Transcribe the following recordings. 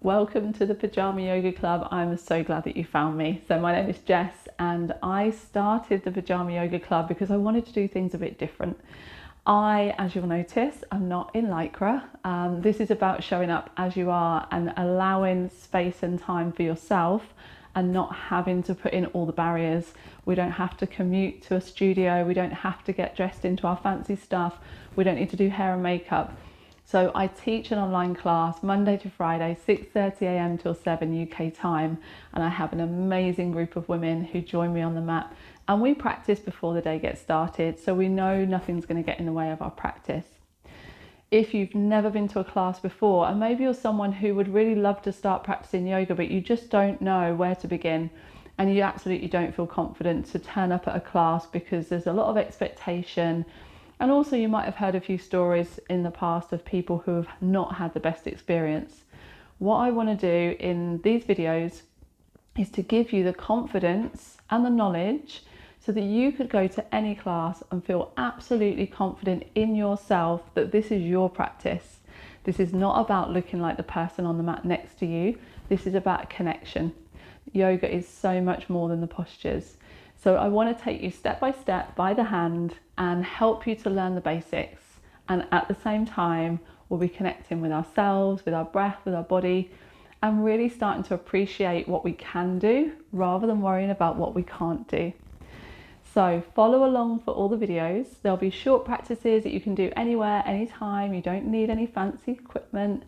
Welcome to the Pyjama Yoga Club. I'm so glad that you found me. So my name is Jess and I started the Pyjama Yoga Club because I wanted to do things a bit different. As you'll notice, I'm not in Lycra. This is about showing up as you are and allowing space and time for yourself and not having to put in all the barriers. We don't have to commute to a studio. We don't have to get dressed into our fancy stuff. We don't need to do hair and makeup. So I teach an online class Monday to Friday, 6:30 a.m. till 7 UK time. And I have an amazing group of women who join me on the mat. And we practice before the day gets started. So we know nothing's going to get in the way of our practice. If you've never been to a class before, and maybe you're someone who would really love to start practicing yoga, but you just don't know where to begin, and you absolutely don't feel confident to turn up at a class because there's a lot of expectation. And also you might have heard a few stories in the past of people who have not had the best experience. What I want to do in these videos is to give you the confidence and the knowledge so that you could go to any class and feel absolutely confident in yourself that this is your practice. This is not about looking like the person on the mat next to you. This is about connection. Yoga is so much more than the postures. So I want to take you step by step by the hand and help you to learn the basics. And at the same time, we'll be connecting with ourselves, with our breath, with our body, and really starting to appreciate what we can do rather than worrying about what we can't do. So follow along for all the videos. There'll be short practices that you can do anywhere, anytime. You don't need any fancy equipment.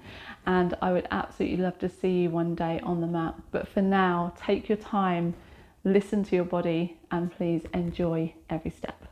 And I would absolutely love to see you one day on the mat. But for now, take your time, listen to your body, and please enjoy every step.